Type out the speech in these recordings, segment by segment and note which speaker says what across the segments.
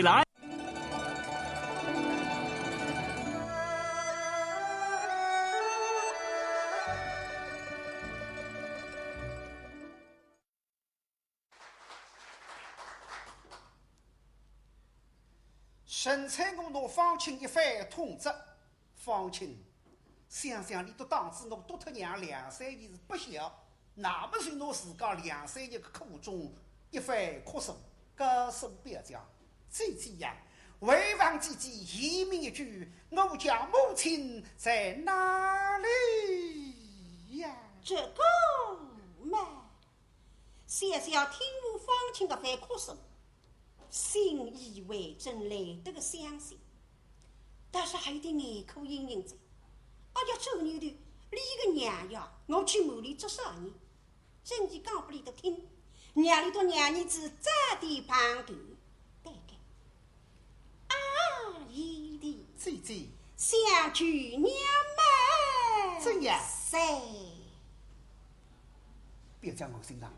Speaker 1: 来。
Speaker 2: 神采我拿方清一番通知，方清，想想你都当知我多特娘2-3年是不孝，那么算我自家2-3年的苦衷，一番哭诉，高声表讲，姐姐呀，为王姐姐言明一句，我家母亲在哪里呀？
Speaker 3: 这个嘛，小小听我方清的番哭诉，信以为真来得个相信，但是还得眼口隐隐着。哎呀，周女的，你个娘呀，我去墓里做啥呢？真的讲不里头听，娘里头娘儿子咋地旁头，大概阿姨的
Speaker 2: 姐姐
Speaker 3: 想去娘们
Speaker 2: 怎样？
Speaker 3: 谁？
Speaker 2: 别讲我身上，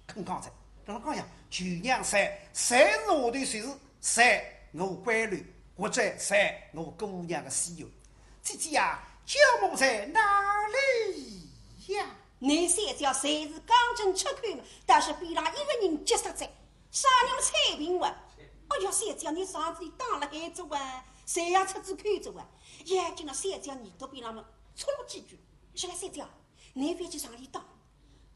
Speaker 2: 肯刚才，让我讲呀，去娘谁是我的谁是谁我闺女，或者谁我姑娘的媳妇。姐姐呀，舅母在哪里呀？
Speaker 3: 你三家谁是刚正出口嘛？但是比让一个人结实在，啥人彩屏哇？哎呀，三家你上次你当了孩子哇，谁要出子看着哇？眼睛的三家你都比他们出了几句，是来三家，你别去上里当，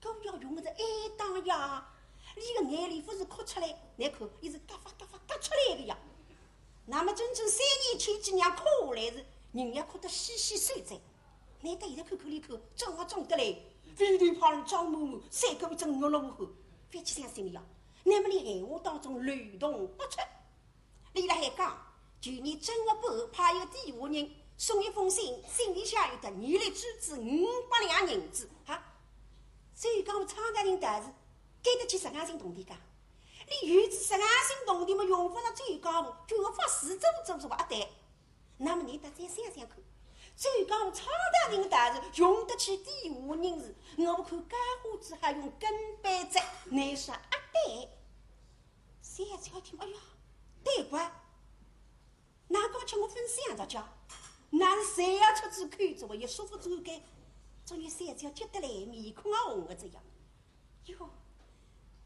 Speaker 3: 狗要用的爱当呀！你个眼里不是哭出来，那口也是嘎发嘎发嘎出来的呀。那么真正3年前几年哭下来时，人家哭得稀稀碎在，你在一个口口里头装啊装得来。非得怕人张某某3个月正月了午后，别去相信你呀！那么你闲话当中漏洞不出，你来还讲，去年正月8派一个地下人送一封信，信里向有的你来支持500两银子啊！所以讲厂家人但是给得起10万斤铜的噶，你原子10万斤铜的嘛用不上最高部，就发4周做不对，那么你得再想想看。最讲厂大人大事用得起地下人士，我看干花子还用跟班子，乃是对。三家听，哎呀，对怪，哪个请我分享着讲？那是谁要出去看着我，也舒服走该，终于三家接得来，面孔啊红的这样。哟，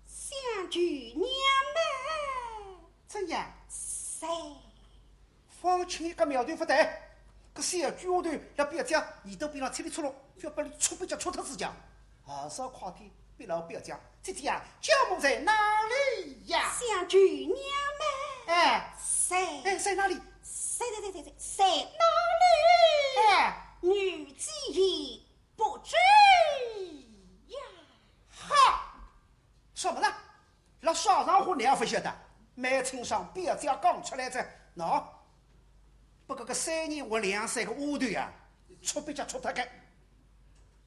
Speaker 3: 相聚娘们，
Speaker 2: 怎样？
Speaker 3: 谁？
Speaker 2: 方清一个苗头不对。个小军队要不要讲，你都别让车里出了，要把你出不叫出头子讲，少快点，别让不要讲。姐姐呀，舅母在哪里呀？
Speaker 3: 相聚娘们，
Speaker 2: 哎，
Speaker 3: 谁？
Speaker 2: 哎，在哪里？
Speaker 3: 谁哪里？
Speaker 2: 哎，
Speaker 3: 女子也不知呀。
Speaker 2: 哈，什么呢？那上上户你也不晓得，满村上不要讲讲出来着，喏。不过个3年或2-3个乌头呀，出别家出他个，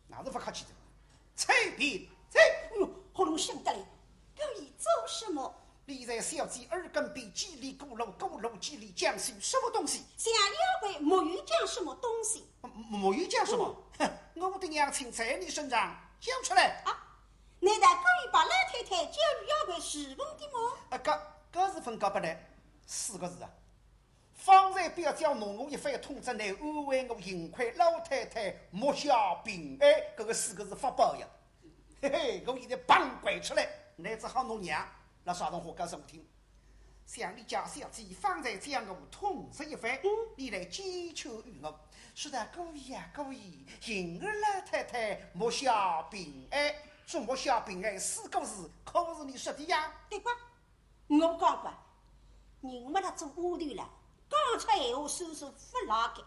Speaker 2: 那是不客气的。彩屏彩，
Speaker 3: 哎呦，好龙想得来，可以做什么？
Speaker 2: 你在小姐耳根边几里鼓楼，鼓楼几里讲述什么东西？
Speaker 3: 想了解莫有讲什么东西？
Speaker 2: 莫有讲什么？哼，我的娘亲在你身上讲出来
Speaker 3: 啊！难道可以把老太太教育要回10分的吗？
Speaker 2: 搿是分高不来4个字啊！方才不要叫侬我一番通知，来安慰我幸亏老太太莫下平安，搿个4个字发包呀！嘿嘿，我现在帮拐出来，乃只好侬娘那啥种话告诉我听。像你家小姐方才将我通知一番，你来祈求于我，说的故意啊故意，幸而老太太莫下平安，说莫下平安4个字，可是你说的呀？
Speaker 3: 对吧？我讲过，人没他做乌头了。讲出闲话，手手不拉开，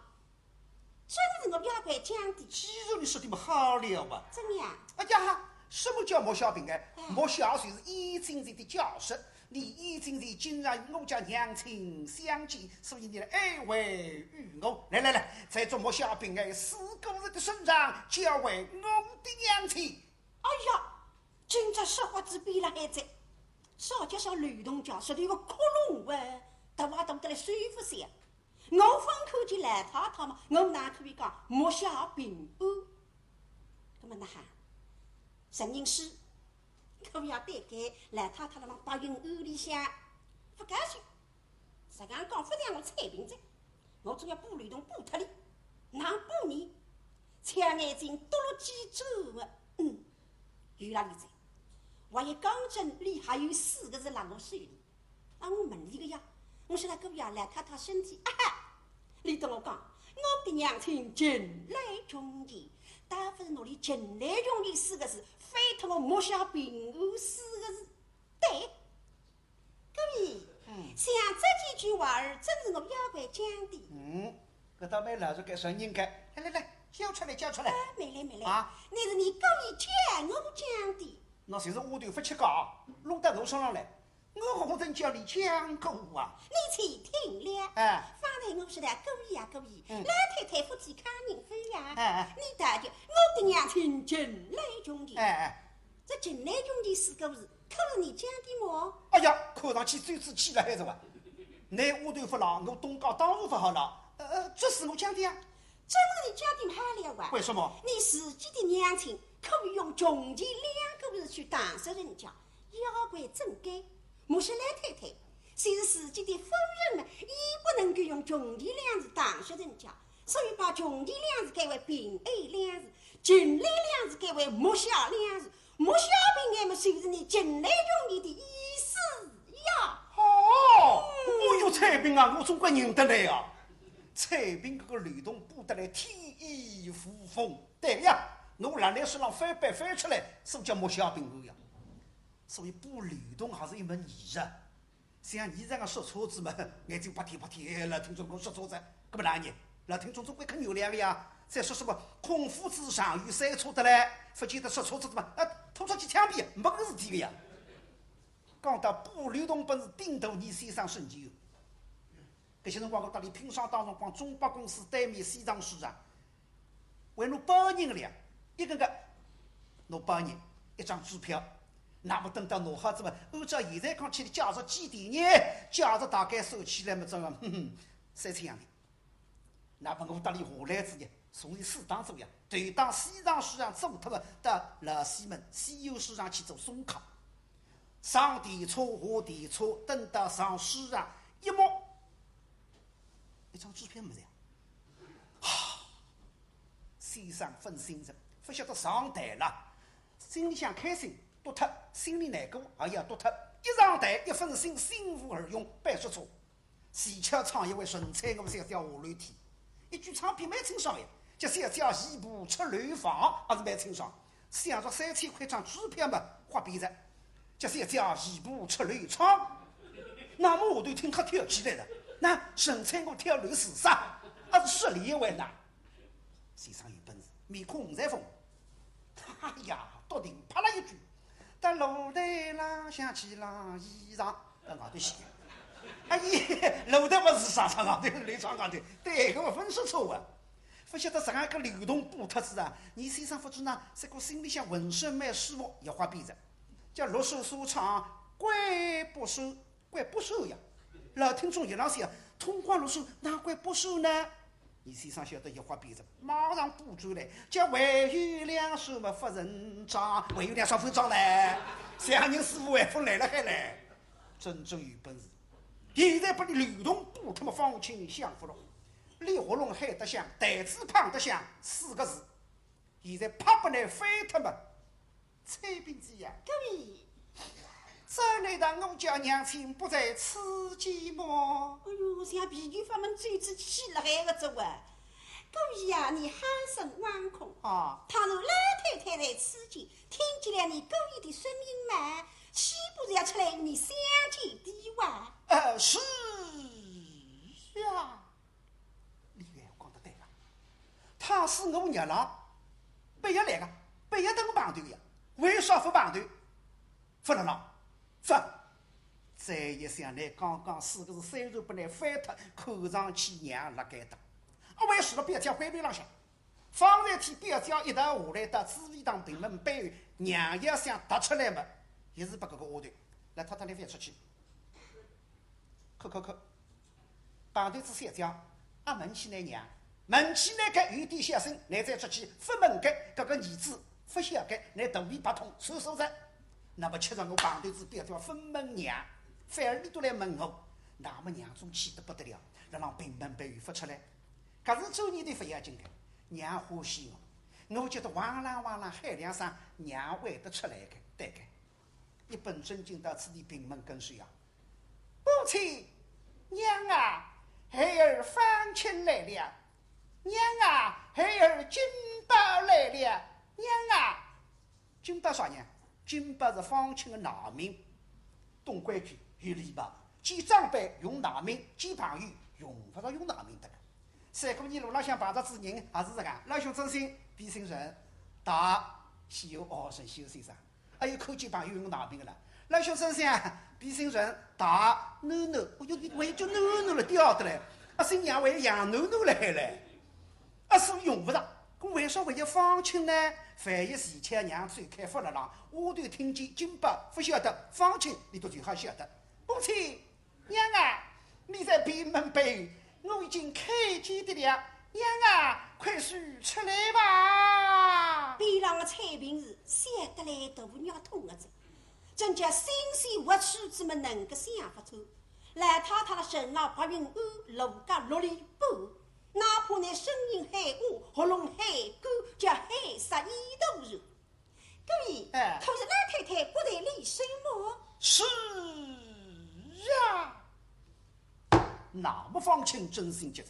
Speaker 3: 真是我要快讲的。
Speaker 2: 既然你说的么好了吧？
Speaker 3: 怎样？
Speaker 2: 哎呀，什么叫莫小平安？莫小就是已经的教识，你已经的今日我家娘亲相见，所以你来安慰于我。来，在做莫小平安4个人的身上教会我的娘亲。
Speaker 3: 哎呀，今朝说话子比了还在，少叫上流动家说的一个窟窿喂。他挖到得来舒服些，我分口就来太太嘛，我哪可以讲莫下平安？那么那哈，陈人师，可要对给来太太了嘛，把人屋里向不干净，彩屏子，我总要补吕洞补脱哩，哪补你？抢眼睛多了几周啊！有哪里在？我也刚正里还有4个字让我手里，我问你个呀，我是那个呀来看他身体啊哈！你跟我讲，我的娘亲进来中义，大不是努力进来中义4个字，非他我莫下平安4个字，对。各位，像这几句话儿，真是我要怪讲的。
Speaker 2: 搿倒没老是该说人该，来，叫出来，叫出来。
Speaker 3: 没来啊！那是你各位讲，我讲的。
Speaker 2: 那就是我对不起讲，弄到我身上来，我何曾叫你讲过啊？
Speaker 3: 你且听了。方才我说的各位呀，各位，老太太夫妻看人夫呀。你大叫我的娘亲进来中的。这进来中的4个字，可是你讲的么？
Speaker 2: 哎呀，看上去最气了还是吧？你我对不了，我东讲当然不好了。这是我讲的呀。
Speaker 3: 真是你讲的好了啊！
Speaker 2: 为什么？
Speaker 3: 你自己的娘亲可以用穷其2个字去打死人家，要怪真该。莫是老太太，虽是自己的夫人们，也不能够用穷其2字打死人家，所以把穷其2字改为平安2字，进来2字改为莫下2字，莫下平安嘛，就是你进来容易的意思呀。
Speaker 2: 我有彩屏啊，我总归认得来啊。彩屏这个吕洞补得来天衣无缝，对呀，我让来是让翻白翻出来，是叫莫小平安呀。所以补吕洞还是一门艺术。像你这样说车子嘛，眼睛不贴了，听众讲说车子，搿么哪年？老听众总归肯原谅呀。再说什么孔夫子上有赛车的嘞，不见得说车子的嘛，拖出去枪毙，没个事体的呀。讲到补吕洞本是顶头你先生神经。搿些辰光我到你平常当中，光中百公司对面西藏市场，为侬8人了，一个侬8人一张支票，那么等到侬好子嘛，按照现在讲起的价值几点呢？价值大概收起来嘛，这样3000洋钿。那么我到你下来子呢，从适当做呀，对当西藏市场做脱了，到老西门西游市场去做送卡，上电车下电车，等到上市场一摸。一张支票没呀？先生分心神，不晓得上台了，心里想开心，多脱；心里难过，也要多脱。一上台，一分心，心无而用，白说错。喜鹊唱一位纯粹，我想叫下楼梯。一句唱片蛮清爽呀，就是要叫一步出旅房，还是蛮清爽。想着3000块张支票嘛，花边着，就是要叫一步出旅场。那么我都听他跳起来了。那神采我跳楼自杀，还是10里为难。先生有本事，面孔红在风。哎呀，到底啪啦一句，但楼台浪响起了衣裳，外头写。哎呀，楼台不是上场外头，来场外头，对，我分说错啊。不晓得这样一个流动补特子啊，你先生不知呢，这个心里想浑身蛮舒服，也花鼻子，叫落手所唱，怪不收，怪不收呀。老听众一浪想，通关入手哪怪不收呢？你先生晓得一花鼻子，马上补出来，叫唯有两手嘛不认账，唯有两双分账嘞。想人师傅还不来了还来，真正有本事。现在把你流动补他们放清享福了，李活龙海得响，台子胖得响4个字，现在啪不来飞他们，彩屏子呀！
Speaker 3: 各位。
Speaker 2: 这来的我家娘亲不在此间么？
Speaker 3: 哎呦，像皮具法们最之气了海个走啊！各位呀，你鼾声惶恐
Speaker 2: 啊！
Speaker 3: 倘若老太太在此间听见了你各位的声音嘛，岂不是要出来与你相见的话？
Speaker 2: 是呀，李元讲得对了，他是我娘郎，不要来个，不要等我排队呀，为啥不排队？不能让。再一想来，刚刚4个字虽然不能翻脱，看上去娘辣盖的。为什么不要叫规律浪向？方才天不要叫一道下来到紫薇堂平门背后，娘要想突出来嘛，也是把这个下头来太太来翻出去。可，排队子3讲，门前来娘，门前来个有点小声，来再出去，不门盖这个儿子不晓盖，来肚皮不痛，手着。那么吃上我旁头子不要叫分门娘，反而你都来问我，那么娘总气得不得了，让平门被发出来。可是周年的不要紧的，娘欢喜我觉得汪浪海两声，娘会得出来的，对个。一本正经到此地平门跟随啊，母亲，娘啊，孩儿方亲来了，娘啊，孩儿金宝来了，娘啊，金宝啥娘？金宝是方亲的拿名，懂规矩有礼貌，见长辈用拿名，见朋友用不着用拿名的。三姑你路浪向碰着之人也是这个，老兄真心比心人，大西有二神修先生，还有口见朋友用拿名的了。老兄真心比心人大囡，我就囡了掉的嘞，新娘为养囡来嘞，所以用不着。为啥会有方亲呢？凡一事前娘最开发了郎，我都听见金伯不晓得，方亲你都最好晓得。母亲，娘啊，你在闭门背，我已经开见的了。娘啊，快速出来吧！
Speaker 3: 边上的彩屏是想得来大娘痛儿子，真叫心细无趣之么能够想不出。来太太的神老白云安，楼家落里半。哪怕那声音海雾，喉咙海干，叫海杀一头热。各位，可是老太太不在里什么？
Speaker 2: 是啊，那么方清真心节日，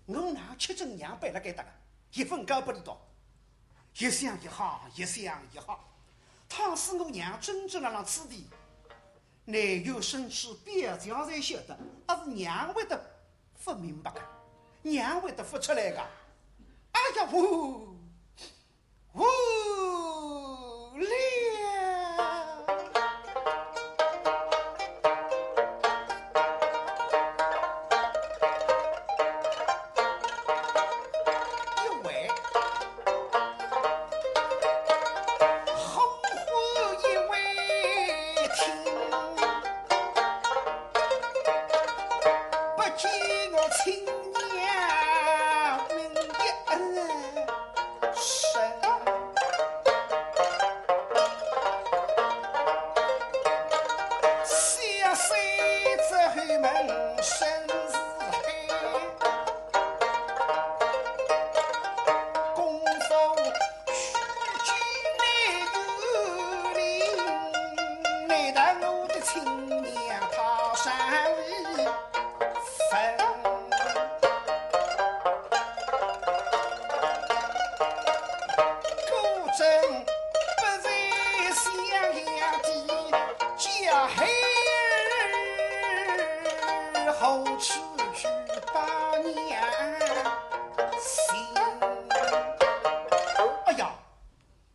Speaker 2: 我拿七正娘背了给他个，一分高不离多。一想一好，一想一好，倘使我娘真正的让此地，内有生气，别家才晓得，而是娘会得不明白的。娘会得付出来个，哎呀呜了！因为红火一位听，不见我亲。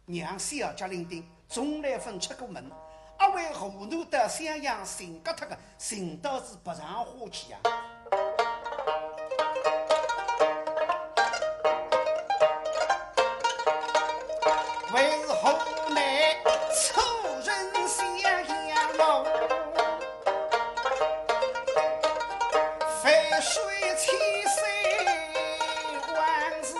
Speaker 2: 娘小家伶仃，从来分出个门，为糊涂的想样寻个他个，寻到是不让花钱啊！为是后来凑人想样喽，非水千岁万事。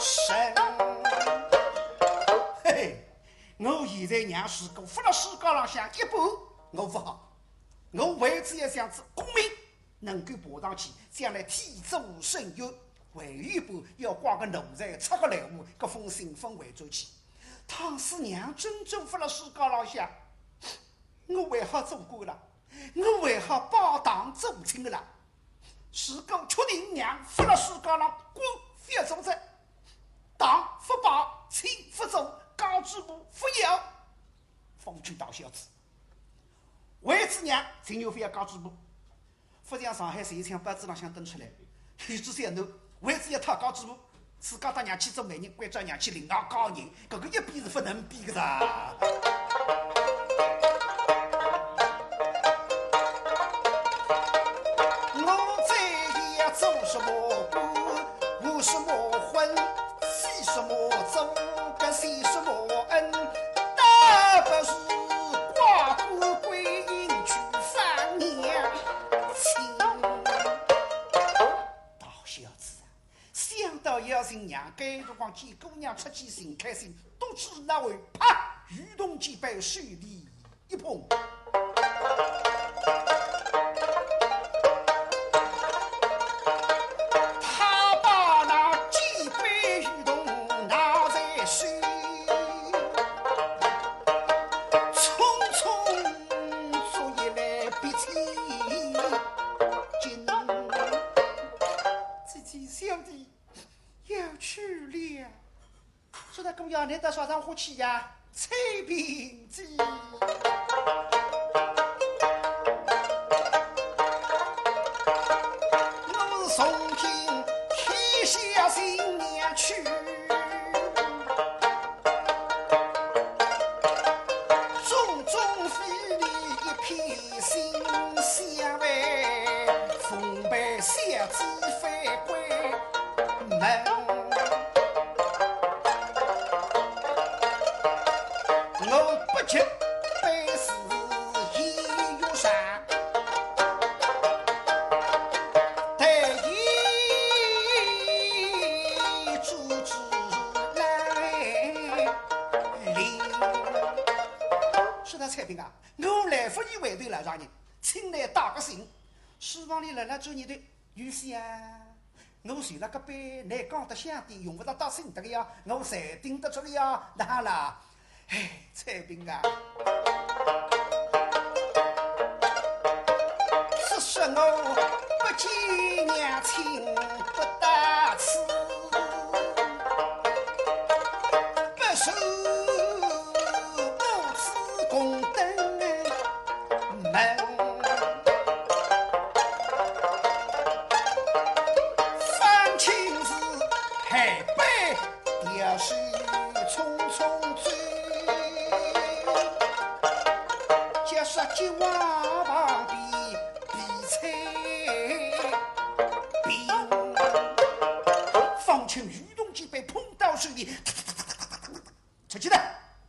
Speaker 2: 神。嘿嘿，我现在让世哥扶了世高浪向一步，我不好。我为只要想子功名能够爬上去，将来天助神佑。为一步要挂个奴才，出个来户，各封信封为做起。唐师娘真正扶了世高浪向，我为何做过了？我为何把党做清了？世哥确定娘扶了世高浪，官非走着，党不罢，亲不走，高知部不要，风趣大小子。为子娘真有非要高知部，不像上海谁枪八字浪向登出来，与之相斗。为子一套高知部，自家当娘去做媒人，关照娘去领导高人，这个一比是不能比的噻。我再也做什么官，无什么婚，喜什么宗，跟谁什么恩，大不是挂孤归隐去翻娘亲。大小子啊，想到要新娘，该辰光见姑娘出去心开心，都知那位啪，雨动几杯水里一碰。你到沙上火气呀，吹瓶子。我送进天下新娘去，种种费力一片心香味，奉陪小子返归门。去背死一玉山，带一株枝来临。是他彩屏啊！我来福你为对了让人，请来打个信，希望你来做你的女婿啊！我随了个杯，你讲得响的，用不着打信的个呀，我才顶得住的呀，那啦。哎，彩屏啊！只说我不见娘亲不打此，不守母子共登门，方亲自海北调水匆匆追。说句话旁边比彩屏，方清雨动几杯碰到水里，出去了。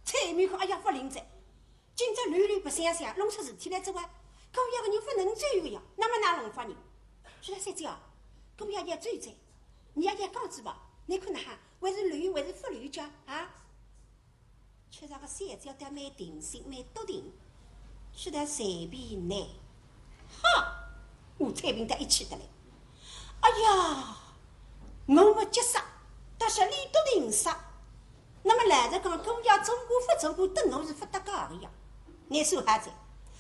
Speaker 3: 蔡明看，哎呀，不灵在，今朝屡屡不想想，弄出事体来做啊！狗爷个人不能追个呀，那么哪能法人？说了三句啊，狗爷要追追，你也要告知吧？你看那哈，还是驴还是不驴家啊？吃上个三子要得蛮定心，蛮笃定。是他随便来，哈！我彩屏得一起的来。哎呀，我没接杀，但是你都定杀。那么来着讲，公家中国不中国，等我是不得搞的呀。你说还在？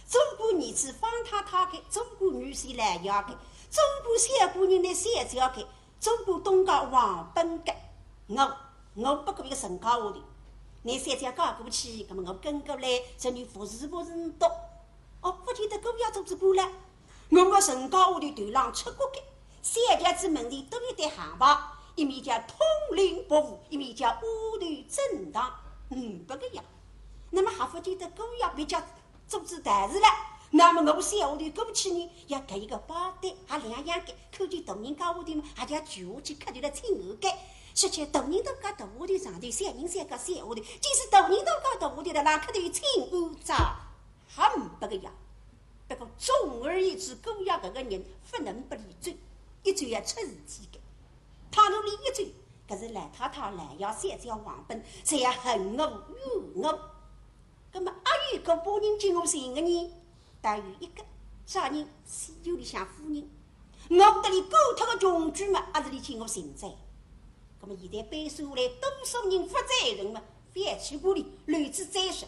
Speaker 3: 中国儿子方太太给，中国女婿来要给，中国小姑娘来三子要给，中国东港王本给。我不过一个身高下的。你三家搞过去，那么我跟过来，这女服侍多。哦，不记得狗要组织过来，我身高下的头浪出过去，三家子门里都有点行吧，一面叫统领不误，一面叫乌头正当，不个样。那么还不记得狗要比较组织大事了，那么我小下头过去呢，要给一个包袋，还两样给，看见大人搞下头嘛，还叫举下去，看见了亲后盖。说起大人都搞大下头上头，小人三个小下头，即使大人都搞大下头的，哪可头亲欧扎，还不个样。不过总而言之，狗牙这个人不能不理嘴，一嘴要出事体的。倘若你一嘴，可是赖太太来要三朝王本，才要恨我怨我。那么阿有个把人进我心的人，但有一个啥人是有里向夫人，我得里狗头的穷举嘛，还是里进我心在。那么现在背书来多数人负责任嘛，反去屋里乱子再说，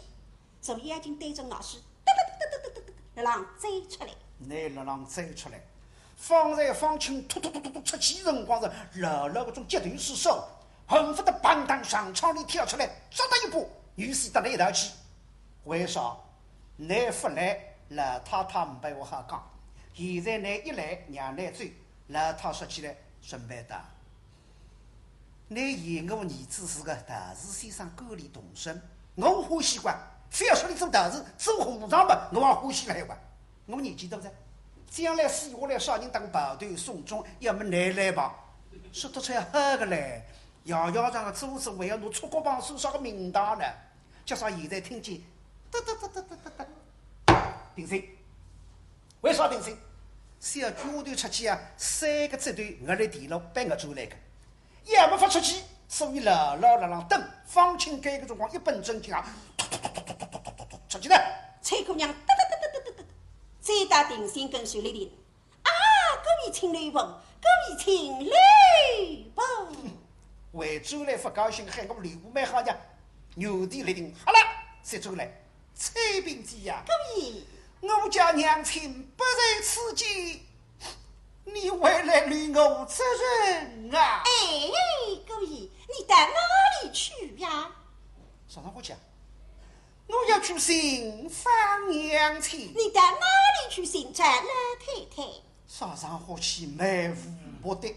Speaker 3: 所以眼睛对着老师，那让追出来。
Speaker 2: 那让走出来，方才方清突出气辰光是热热个种截断失手，恨不得砰当上场里跳出来，抓他一步，于是得了一道气。为啥？你不来，老太太唔被我好讲。现在你一来，让你追，老太说起来准备的。你嫌我儿子是个大事先生沟里动身，我欢喜惯，非要说你做大事做和尚吧，我也欢喜来吧。我年纪大噻，将来死下来啥人当部队送终，要么你来吧。说得出来好个嘞，摇摇上个组织还要拿出国帮手上个名单呢。叫啥现在听见，平生，为啥平生？小军队出去啊，3个支队我来地牢把我抓来个。也没法出去，所以老等方清改个辰光一本正经啊，出去了。
Speaker 3: 崔姑娘再打定心跟水里顶啊！各位请来逢，各位请来逢。
Speaker 2: 为周来不高兴，喊我们礼物买好呀，牛地来顶好了，谁周来？崔秉基呀，
Speaker 3: 各位，
Speaker 2: 我家娘亲不在此间。你回来履我责任啊！
Speaker 3: 哎，各位，你到哪里去呀？
Speaker 2: 上我讲，我要去寻访娘亲。
Speaker 3: 你到哪里去寻找老太太？
Speaker 2: 上我去漫无目的，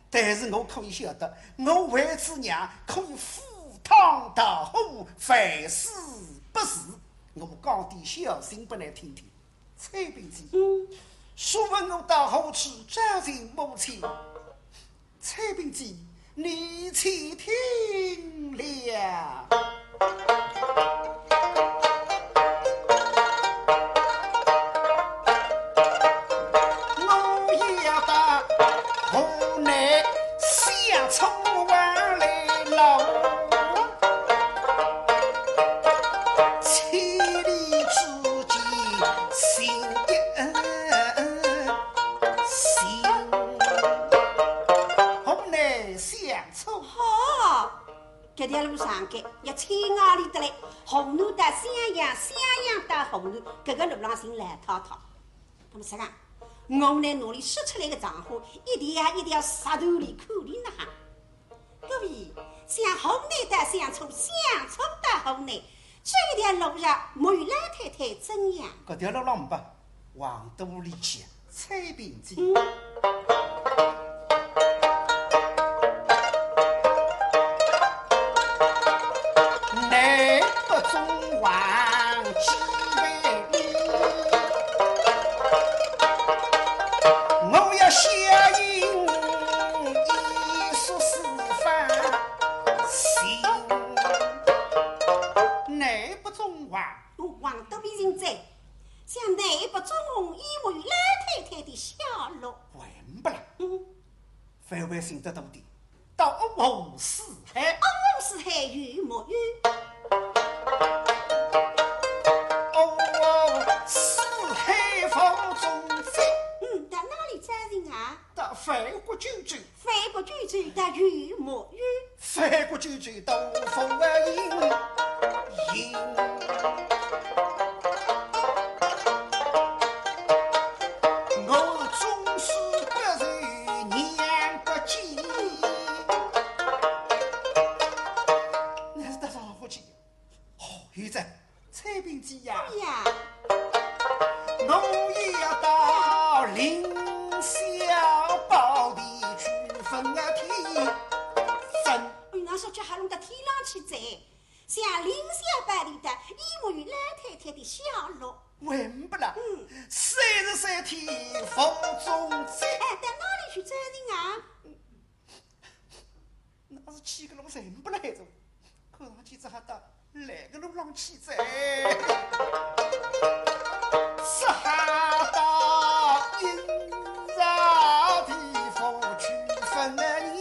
Speaker 2: 但是我可以晓得，我为子娘可以赴汤蹈火，凡事不是。我讲点小心不来听听。崔秉基。说问我到何处找寻母亲？崔秉基，你且听了。我要到河南乡村湾来捞。这条路上个要千外里得来，红路到襄阳，襄阳到红路，这个路上行来滔滔。那么啥个？我们来努力说出来的账话，一条石头里口里那哈。各位，像红南到乡村，乡村到红南，这一条路上没有老太太怎样？这条路上不，往都里去，崔秉基。范围性得多点，到五四海，
Speaker 3: 五四海有莫有？
Speaker 2: 四海风中飞。
Speaker 3: 到哪里找人啊？
Speaker 2: 到范国九州。
Speaker 3: 范国九州到有莫有？
Speaker 2: 范国九州到风营。崔秉基呀，我也要到凌霄宝地去分天分。
Speaker 3: 那说叫还弄到天上去走，像凌霄宝地的一模与老太太的下落。
Speaker 2: 问不了，33天风中飞。
Speaker 3: 哎，到哪里去找人啊？
Speaker 2: 那是去个路人不来着，看上去只好到来个路上去走。只好到阴曹地府去分你，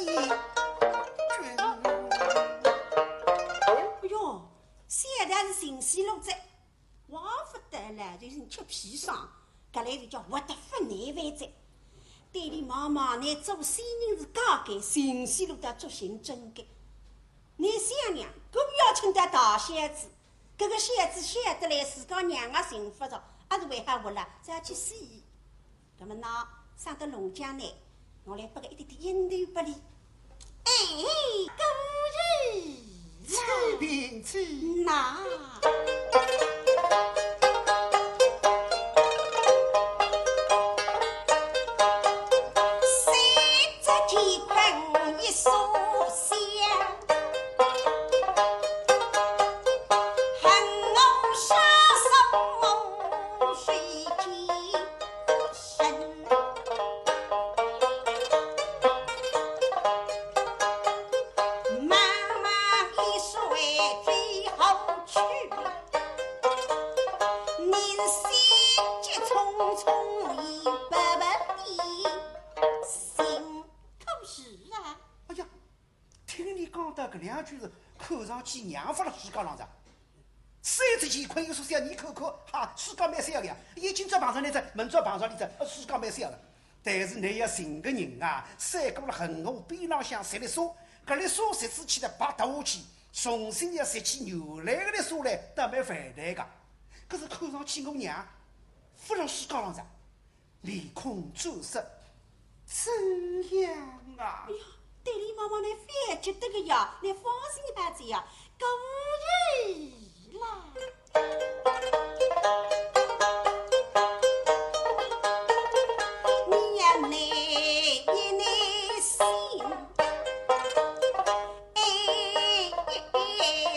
Speaker 3: 西路子，我不得了，就是吃砒霜，搿来就叫活得不难为者。对你妈妈，你做新人是高改，新西路的做行真改。你想娘，搿要请得大小子，搿个小子晓得来自家娘个幸福着，还是为啥活了？再去死伊。葛么喏，上到龙江呢，我来拨个一点点引头拨你。哎，故日
Speaker 2: 此病此
Speaker 3: 那。
Speaker 2: 娘发了世界浪上，三只乾坤有说想你看看，哈，世界蛮小个呀，眼睛只碰上那只，门只碰上那只，世界蛮小个。但是你要寻个人啊，三过了横河边浪向设了沙，搿粒沙设置起来拔大下去，重新要设起原来个粒沙来，倒蛮烦难个。可是看上去我娘发了世界浪上，面孔转色，真样啊！
Speaker 3: 哎呀，对你妈妈来反觉得个呀，来放心一般子呀。故日来，你呀内一内心，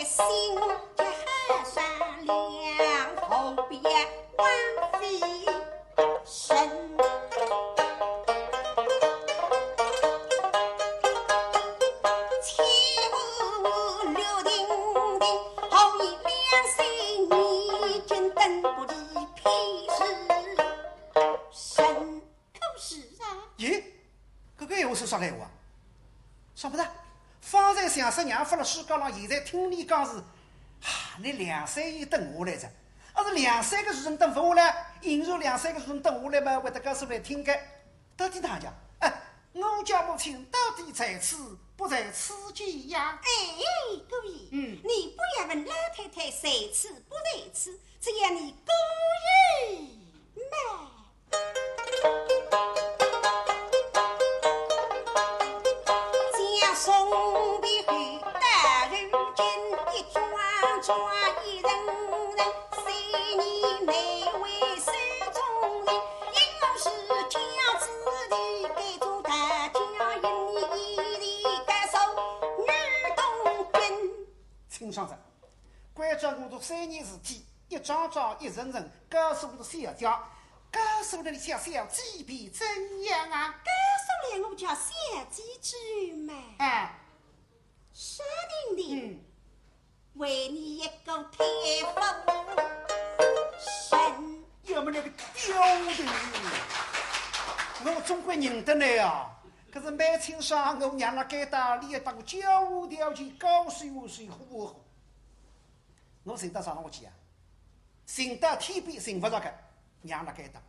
Speaker 3: 心家善良，后边枉费神。
Speaker 2: 啥来话？说不得，方才想说娘发了世界浪，现在听你讲是，你2-3年等下来着，要是2-3个时辰等不下来，引入2-3个时辰等下来嘛，会得告诉来听个，到底哪讲？我家母亲到底在此不在此间呀？
Speaker 3: 哎，姑爷，你不要问老太太在此不在此，只要你姑日来。送别回大人间，一桩桩一人人，3年内为手中人，因是将子弟给做大家，因你一地感受女东君。
Speaker 2: 请上阵，关照我做3年事体，一桩桩一人人，告诉我的小家，告诉了你想想几笔怎样啊？
Speaker 3: 告诉了我家小姐之嘛。山顶的，为你一个太傅神，
Speaker 2: 要么那个刁的，我总归认得你啊。可是每天上我娘那该打理当教我条件高水我水呼呼，我寻到啥我去啊？寻到天边寻不着个，娘那该打，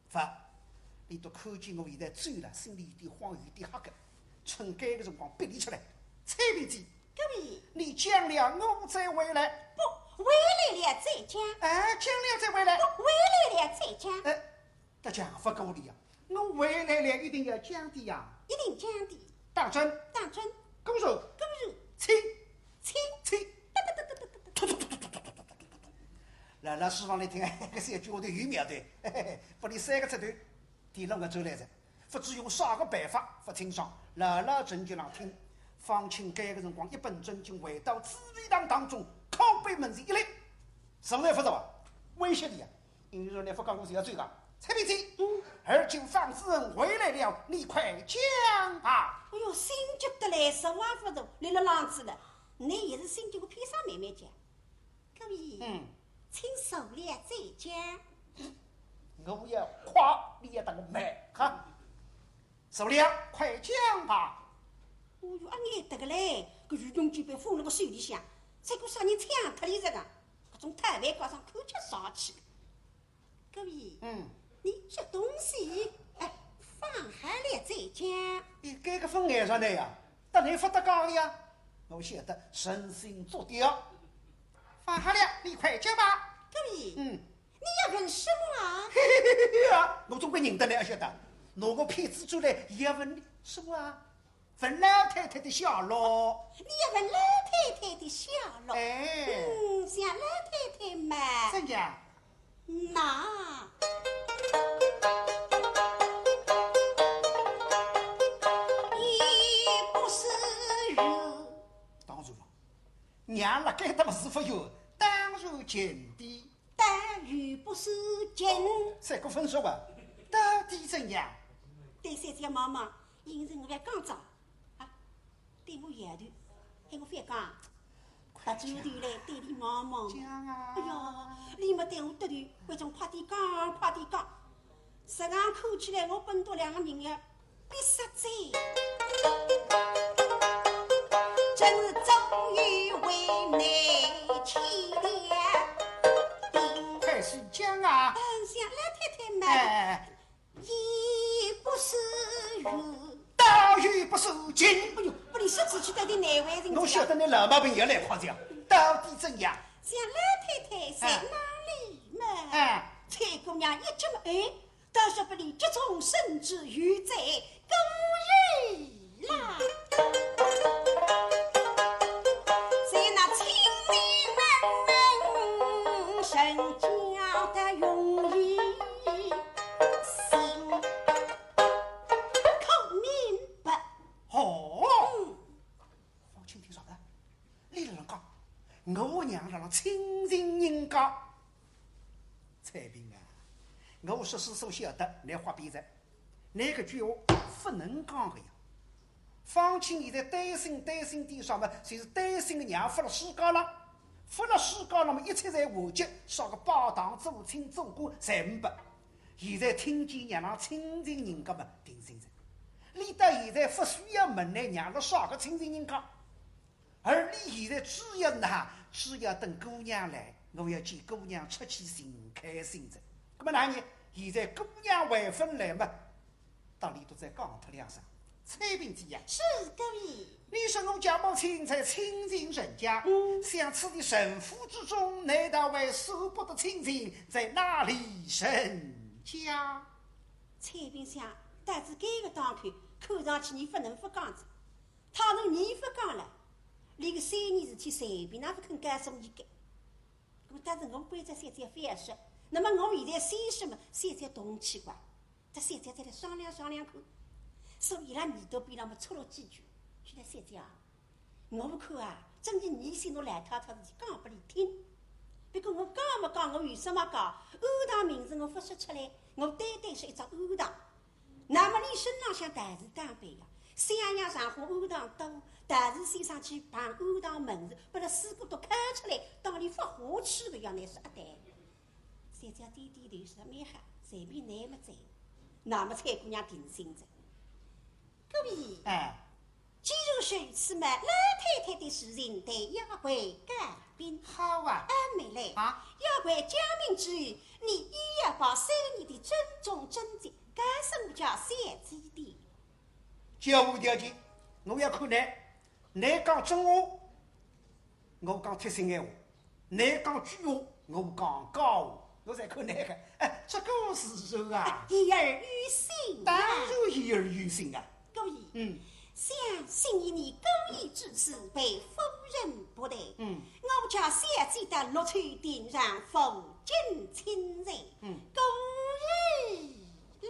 Speaker 2: 发，你都看见我现在醉了，心里有点慌，有点吓个，趁该个辰光逼你出来。蔡笔记，
Speaker 3: 各位，
Speaker 2: 你讲了我再回来，
Speaker 3: 不回来了再讲。
Speaker 2: 讲了再回来，
Speaker 3: 不回来了再讲。
Speaker 2: 这讲法够理呀！我回来了一定要讲的呀，
Speaker 3: 一定讲的。
Speaker 2: 当真，
Speaker 3: 当真。
Speaker 2: 公主，请，来释放来听，这3句话都有妙的，把你3个出头，第6个走来着，不知用啥个办法不清爽，老正经上听。方清该个辰光一本正经回到紫薇堂当中，靠背门前一立，什么也不着，威胁你啊！因为说你不讲我是要追的，蔡笔记，而今方夫人回来了，你快讲吧。
Speaker 3: 哎呦，心急得来实话不着，来了浪子了，你也是心急，我偏上慢慢讲。各位，请受了再讲。
Speaker 2: 我要夸，你也当我慢哈。受了，快讲吧。
Speaker 3: 哦哟，眼得个嘞！搿御用举杯放了个手里向，再过啥人抢脱你这个？从摊位高上口角上去。各位，你吃东西，哎，放下来再讲。
Speaker 2: 你改个分眼上来呀，得你发得讲呀，我晓得身心做掉。放下了，你快讲吧。
Speaker 3: 各位，你要问什么啊？
Speaker 2: 嘿嘿嘿嘿啊！我总归认得你，晓得。拿个骗子出来，也要问你什么啊？问老太太的下落。
Speaker 3: 你要问老太太的下落。
Speaker 2: 哎，
Speaker 3: 像老太太嘛。
Speaker 2: 怎样？
Speaker 3: 那。也不是肉。
Speaker 2: 当然了，娘了该他们是否有？当然见的。
Speaker 3: 但如不是见。
Speaker 2: 三个分手啊？到底怎样？
Speaker 3: 对三姐妈妈，因为我要讲早啊，对我丫头，还我反讲，到酒店来对你妈妈。
Speaker 2: 讲啊！
Speaker 3: 哎呀，你没对我得罪，为种快点讲，快点讲。实上看起来，我本多两个人呀，比实在，真是终于为难起了。
Speaker 2: 开始讲啊！
Speaker 3: 像老太太们。
Speaker 2: 哎。
Speaker 3: 也不是肉，
Speaker 2: 当然不是金。
Speaker 3: 哎呦，不离失之去到底哪位人？
Speaker 2: 我晓得你老毛病也来夸奖，到底怎样？
Speaker 3: 像老太太在哪里嘛？
Speaker 2: 哎，
Speaker 3: 蔡姑娘一直嘛哎，倒是不离这种甚至于在公日啦。在那清明门神教的容易。
Speaker 2: 我娘让亲近人家，蔡平啊，我说是所晓得，你话别在，那个句话不能讲的呀。放弃现在担心地上嘛，就是担心的娘发了世界了，发了世界了嘛，一切在和解，烧个包堂做亲做官才明白。现在听见娘让亲近人家嘛，定心在，你到现在不需要问来娘了烧个亲近人家。而你现在只要等姑娘来，我要见姑娘出去心开心着。那么哪年现在姑娘未婚来嘛，到里都在讲他两声。蔡平姐呀，
Speaker 3: 是各位，
Speaker 2: 你说我家母亲才亲近人家，像此的神府之中，难道为舍不得亲近，在哪里生家？
Speaker 3: 蔡平想，但是这个档口看上去你不能不讲子，倘若你不讲了。那个3年事体随便哪不肯干什么一个，但是我关着三姐反说，那么我现在先什么？三姐动气怪，这三姐再来商量看，所以啦，你都比那么出了几句。现在三姐啊，我不看啊，真的你心中烂套套事情讲不你听。不过我讲没讲，我有什么讲？欧堂名字我不说出来，我单是一张欧堂。那么你身上像大事当备呀？三样上火欧堂多，但是先上去办欧堂门市，把那四个都看出来，当你发火气的要那是一代。三家低头说蛮好，随便拿么在，那么蔡姑娘定心着。各位，既然如此嘛，老太太的事情得要会改变。
Speaker 2: 好啊，
Speaker 3: 妹来
Speaker 2: 啊，
Speaker 3: 要会讲明之余，你亦要把3年的尊重贞洁，该是我家三姐的。
Speaker 2: 交无条件，我要看你讲真话，我讲贴心闲话；你讲句话，我讲假话。我再看个，这个时候啊，
Speaker 3: 一儿于心，
Speaker 2: 当然一儿于心啊。
Speaker 3: 各位，相信以你公义之事被夫人不得，我家三姐的乐趣定让否尽亲人，公日来。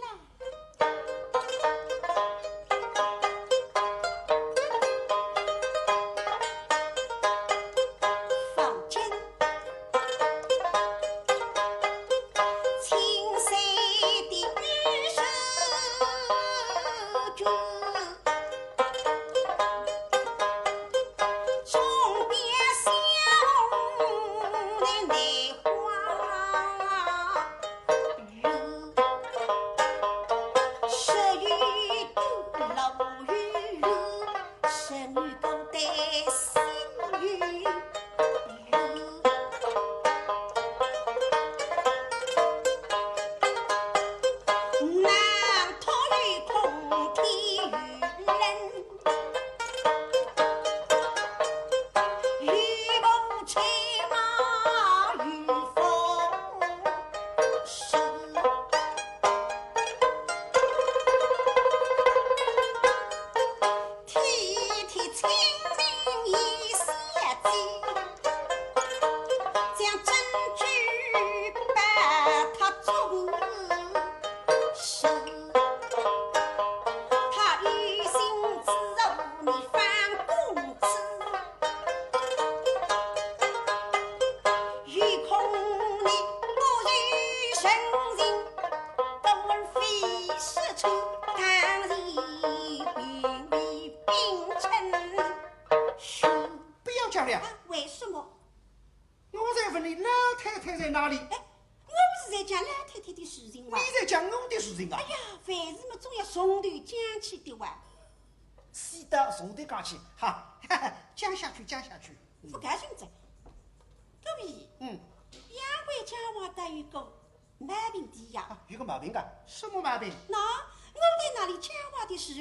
Speaker 2: 想了。
Speaker 3: 为什么？
Speaker 2: 我在问你，老太太在哪里？
Speaker 3: 我不是在讲老太太的事情吗？
Speaker 2: 你在讲我的事情啊！
Speaker 3: 哎呀，凡事嘛总要从头讲起的哇。
Speaker 2: 是的，从头讲起，哈，讲下去，讲下去。
Speaker 3: 不感兴趣。各位，杨贵讲话的有个毛病的呀。
Speaker 2: 有个毛病啊？什么毛病？
Speaker 3: 那我在那里讲话的时候，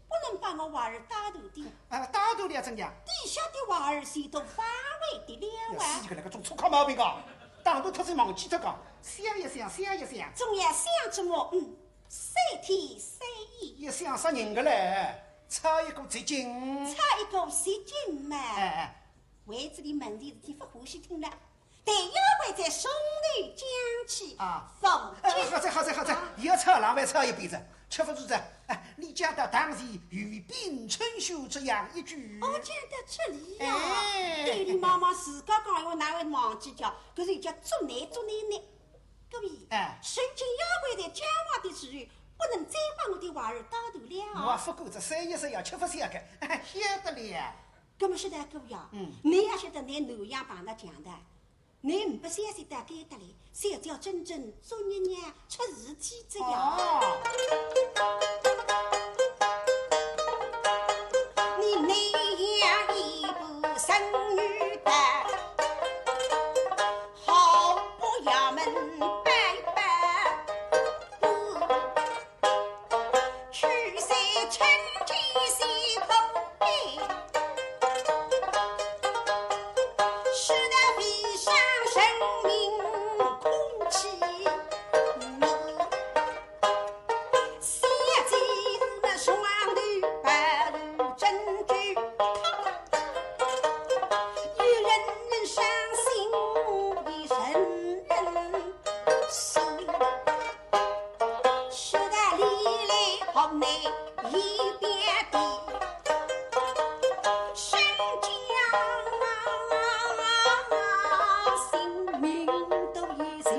Speaker 3: 不能把我娃儿打头的。
Speaker 2: 打头了怎样？
Speaker 3: 底下的娃儿谁都发为的了啊！
Speaker 2: 是个那个种粗犷毛病啊！打头他是忘记他讲，想一想，想一想，
Speaker 3: 总要想着么？谁提谁意？
Speaker 2: 也想杀人个嘞，差一个最近，
Speaker 3: 差一个谁进嘛？位子里问题事体不欢喜听了，但要会在胸头讲起否决。
Speaker 2: 好在，要吵浪费吵一辈子。吃不住子，你讲到当时与冰春秀这样一句，
Speaker 3: 讲得出理呀！对你妈妈自家讲话，哪会忘记叫？可是叫做难呢。各位，神经要会在讲话的时候，不能再把我的娃儿打头了。
Speaker 2: 我不过这3一3要吃不下个，晓得了。
Speaker 3: 那么是的，各位呀，你也晓得，你南阳帮他讲的。你不相信的给得来，才叫真正做娘娘出事体这样。你南阳一部生女的，好不衙门拜拜，去谁趁机洗头背。是那地上生命空气，写进那双头白露珍珠，一人伤心，一人死。是那里来好内一边的生姜。性命都已尽，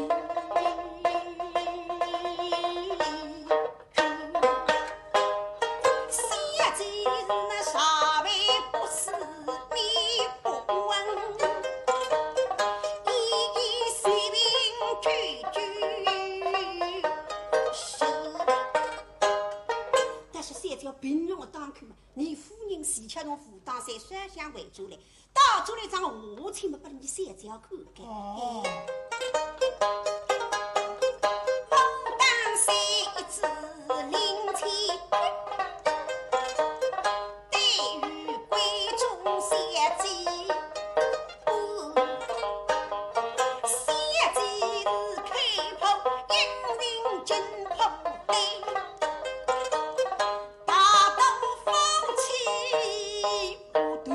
Speaker 3: 写记是那啥位不思迷不闻，一随命句手。但是三条平庸的当口嘛，你夫人喜吃从负担在双向围住来。到处来张我请不把你三条口给。当三一子临天，对于闺中写记，写记是开炮引领金炮队，大刀放弃不渡。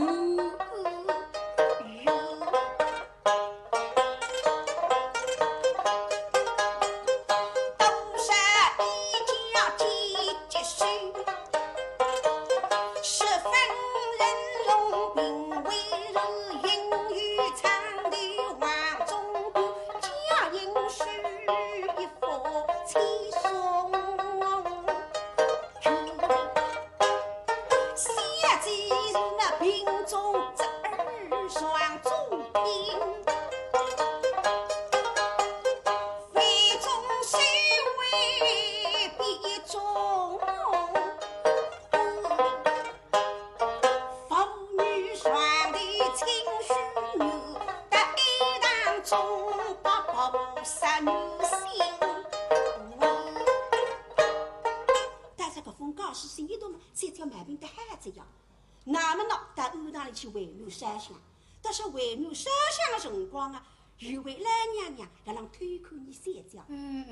Speaker 3: 为奴山乡，但是为奴山乡的辰光啊，有位老娘娘要让推看你三跤。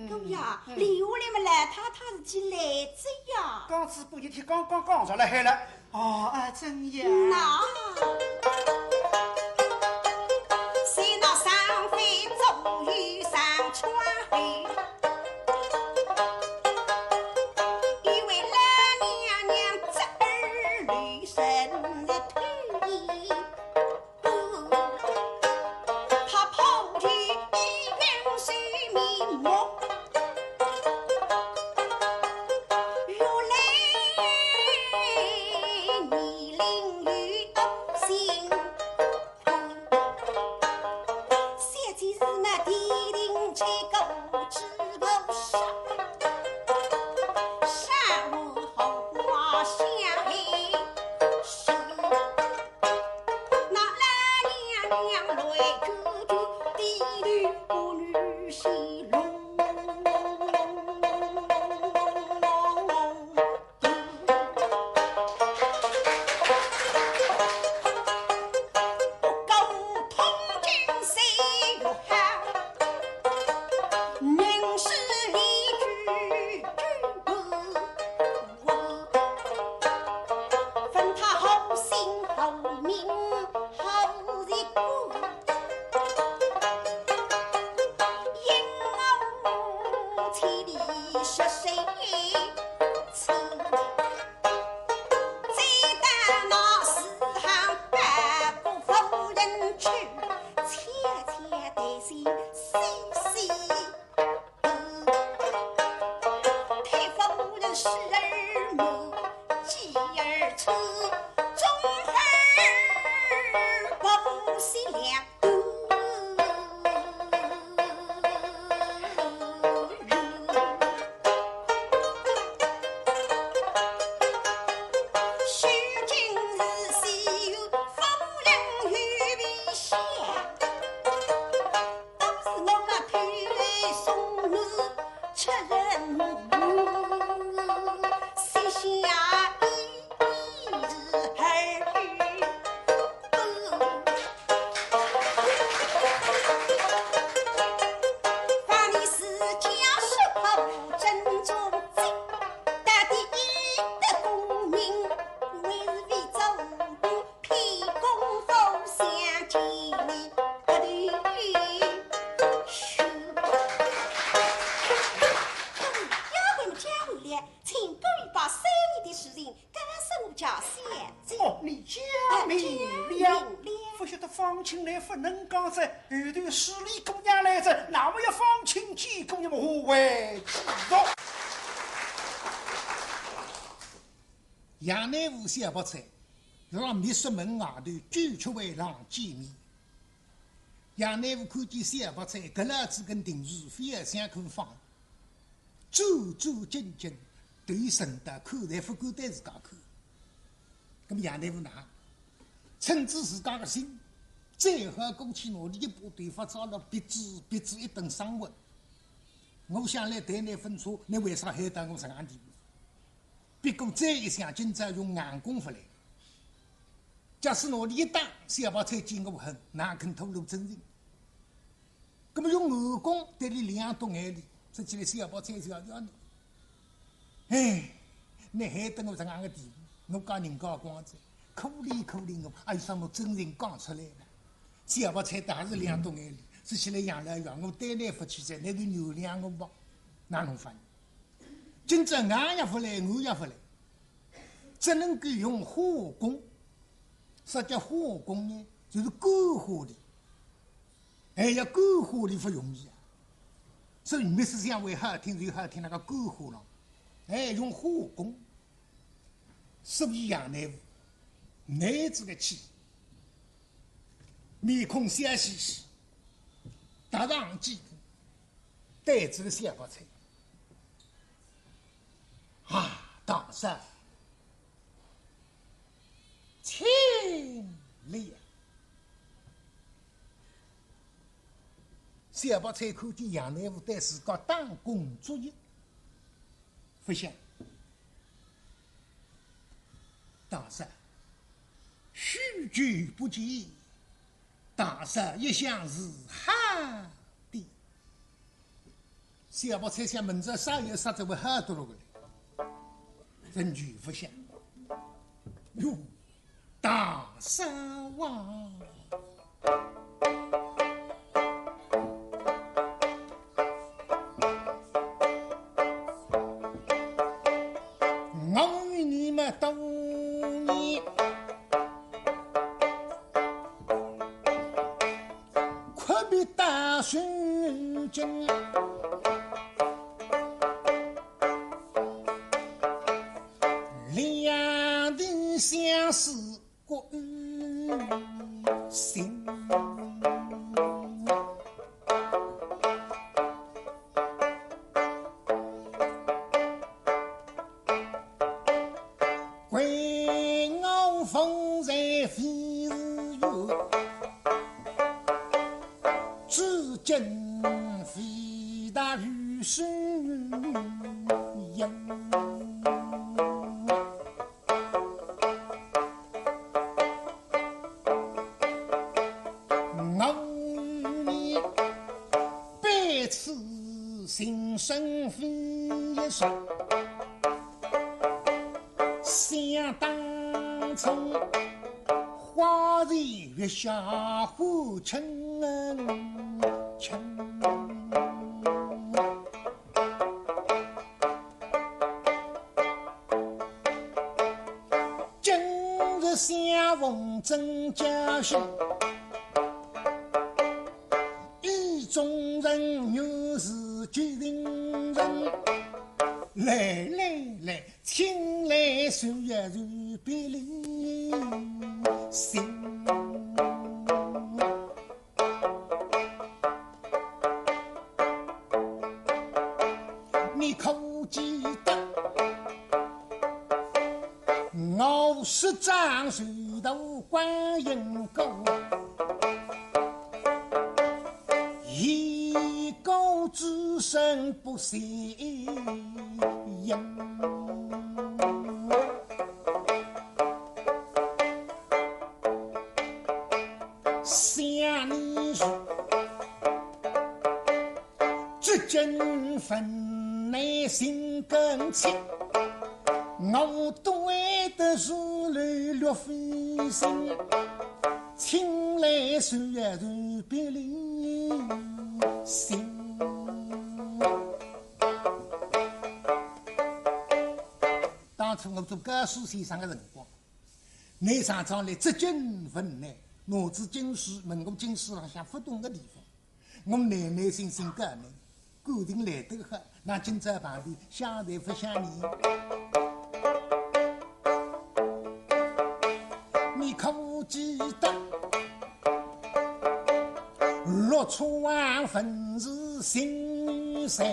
Speaker 3: 哥呀，留下来嘛，老太太是去来着呀。
Speaker 2: 刚子不一天刚上来海了。真呀。
Speaker 3: 那。谁那上飞走雨上川黑。娘来救救地里妇女心龙。
Speaker 2: 不能讲在后头势力姑娘来着，那么要放亲戚姑娘们互为继续。
Speaker 1: 杨乃武小白菜让秘书门外头举出为郎见面。杨乃武看见小白菜搿老子跟定时非要想口放，足足紧紧对顺德看在不敢对自家看。咁杨乃武哪趁着自家的心。最好过去努力把对方找了鼻子一顿伤痕。我想来对你分错，你为啥害到我这样地步？别过再一想，今朝用硬功夫来。假使努力一打，小宝才见我恨，哪肯吐露真情？那么用硬功对你两懂眼里，这起来小宝才是要你。哎，你害得我这样的地步，我讲人家光子，可怜我，还有什么真情讲出来呢？小宝菜还是两懂眼里，这起来养了养我对你不起在，那就原谅我吧，哪能翻？今朝俺也不来，我也不来，只能够用火攻。啥叫火攻呢？就是篝火的，哎呀，篝火的不容易啊。所以没事这样为好听就好听那个篝火了，哎，用火攻。所以杨乃武，男子的气。面孔笑嘻嘻，搭上肩膀，带着个小白菜。啊，大山清亮。小白菜看见杨乃武对自家当工作业，不想大山许久不见。大山一向是好的，小宝猜想门子啥有啥子会好多了个嘞，人就不想哟，大山哇！我与你们多年。大水晶，两地相思过心。归我风在飞日月。今非大雨水阴。心生飞说，想当初花在月下护情情。今日相逢真假戏，意中人又是决定人。来来来，请来岁月如别离心。你可记得50丈水头观音沟，一沟之身不息影。想你说这阵分内心更切，我对的是泪落飞心，请来岁月如别离心。当初我做歌书先生的辰光，你常常来浙江分内，我至京师问我京师上向不懂的地方，我耐耐心心讲呢，感情来得好，那今朝旁边想来不想你。你可记得落川分是心山，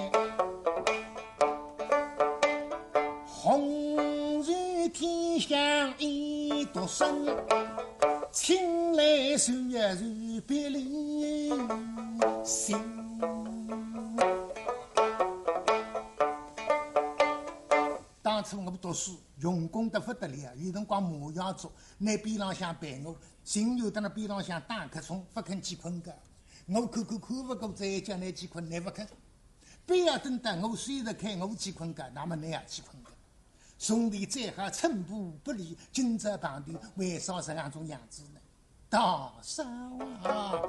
Speaker 1: 红日天香一朵生，请来岁月如别离心。当初我们读书用功得不得了，有辰光麻药做，拿边浪向陪我，寻友在那边浪向打瞌虫，不肯去困觉。我看不过，再叫你去困，你不肯。非要等到我睡得开，我去困觉，那么你也去困觉。兄弟再好，寸步不离，今朝旁边为啥这样种样子呢？大嫂啊！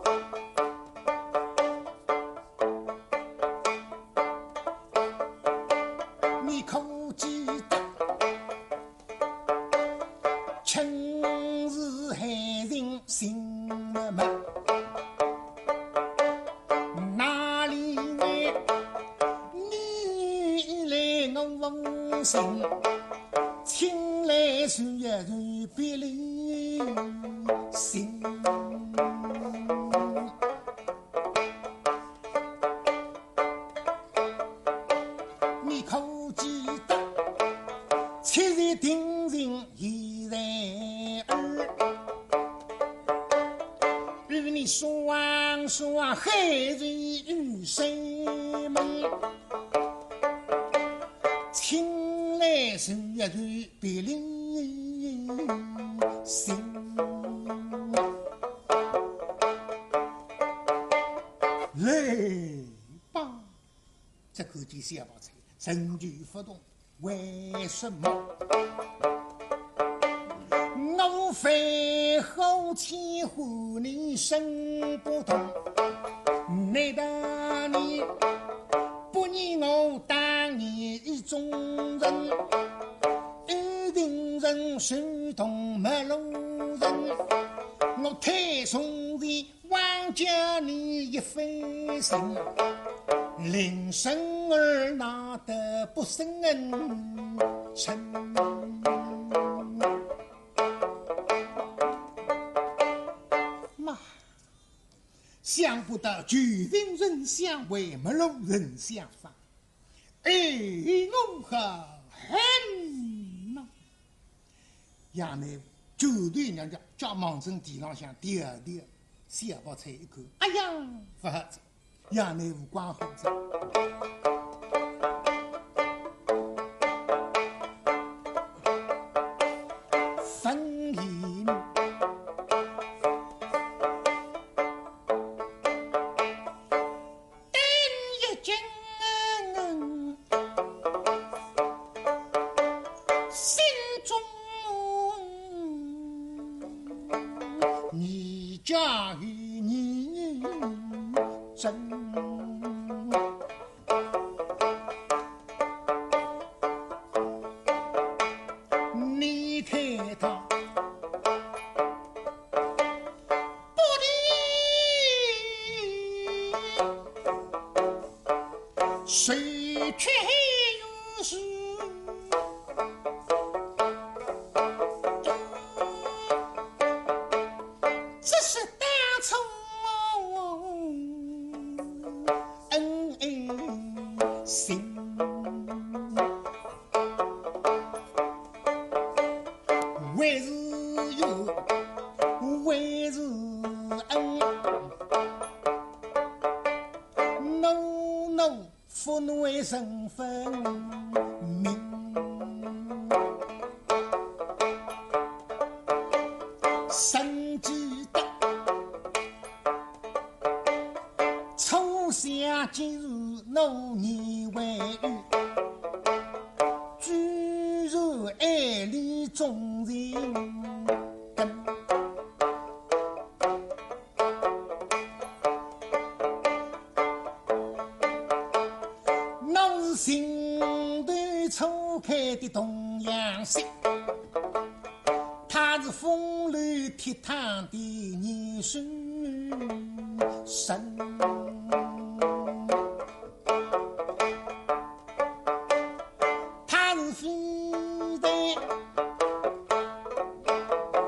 Speaker 1: 你可记得春日海人心门，哪里来你来我梦心，请来岁月如别离心。你可记得七日定人已然儿，与你双双海瑞与谁门，请来岁月如别离心。来吧，这口气小宝菜神句不动，为什么？我非后期和你生不同，难道你不认我当你一种人？一定人手动没路人，我太从的挽救你一份心，令生儿拿得不生恩臣。妈，想不到决定人相为，没路人相反。哎，我好恨呐！衙内酒队娘家忙正地浪向第二点，小宝菜一口，哎呀，不好吃！杨内务管好着。分银等一斤，心中你家与你真。你看他不理，谁却有事？这是大仇恩爱心。为是友，为是恩。no，父女身份明。神记得初夏今日怒年为雨，居如爱里众人根。那是心头初开的东洋星，他是风流倜傥的年少神。他是飞在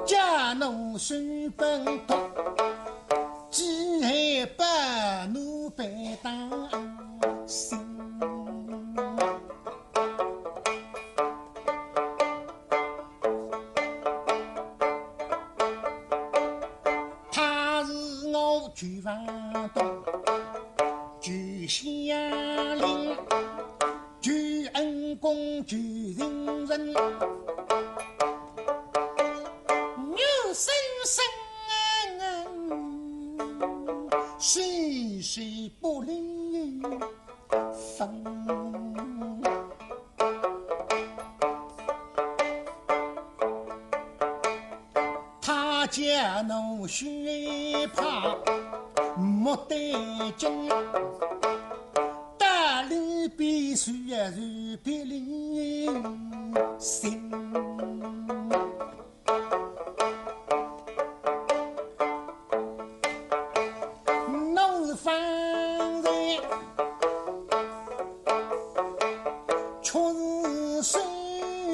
Speaker 1: 家奴水奔突，几海不奴白当心。举房东，举下令，举恩公，举人人，牛生生，谁谁不离分。他家奴血怕莫得劲，大理必须如别离心。侬是放在却是手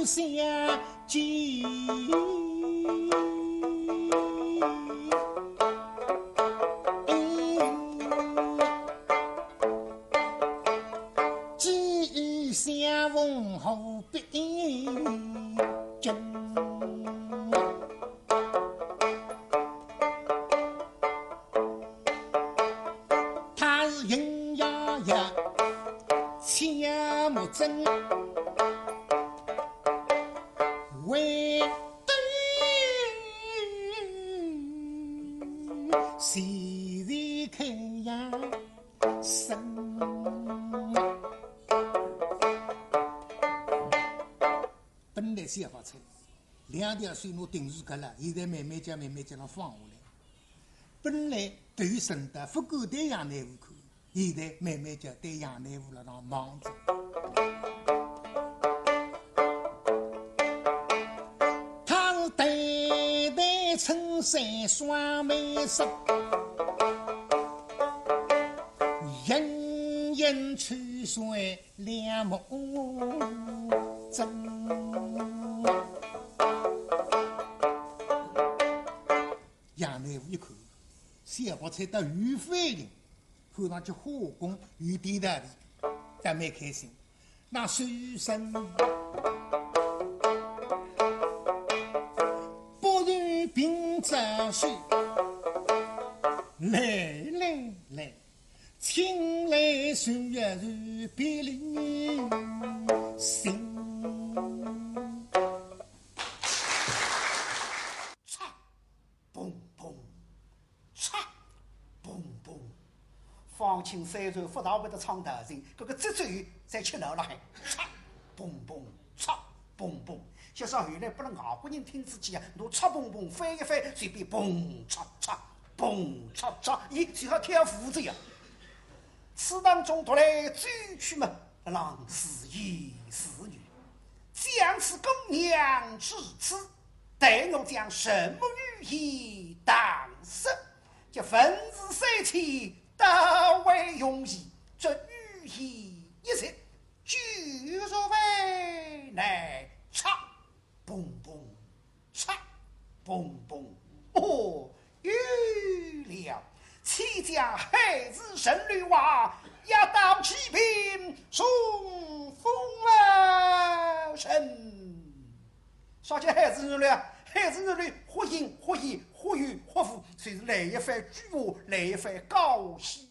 Speaker 1: 下机。相逢后必真，他是银牙牙，切莫真，为对谁人开呀生。本来是要发财，2条水路定住个了，现在慢慢将它放下来。本来对顺德不敢对杨内务看，现在慢慢将对杨内务了让忙着。他是代代称山双眉手，人人吹水两目真。杨内务一看，小宝才到于飞人，看上去化工有点大力，但蛮开心。那手生不如并着手，来，青来岁月如别离心。
Speaker 2: 嚓，嘣嘣，嚓，嘣嘣。方清山传不到位的唱大声，这个节奏在吃闹了还，嚓，嘣嘣，嚓，嘣嘣。小少后来不能外国人听之前啊，侬嚓嘣嘣翻一翻，随便嘣嚓嚓，嘣嚓嚓，咦，最好跳舞子呀。此当中读来追曲嘛，郎是言是语，将此姑娘至此，待我将什么语言当实？这分子三千，大为容易，这语言一切，俱若为乃唱，嘣嘣，唱，嘣嘣，哦，有了。岂将孩子生女娃，一道启禀送风老臣。啥叫孩子女啊？孩子女或淫或言或语或妇，虽是来一番巨话，来一番高兴。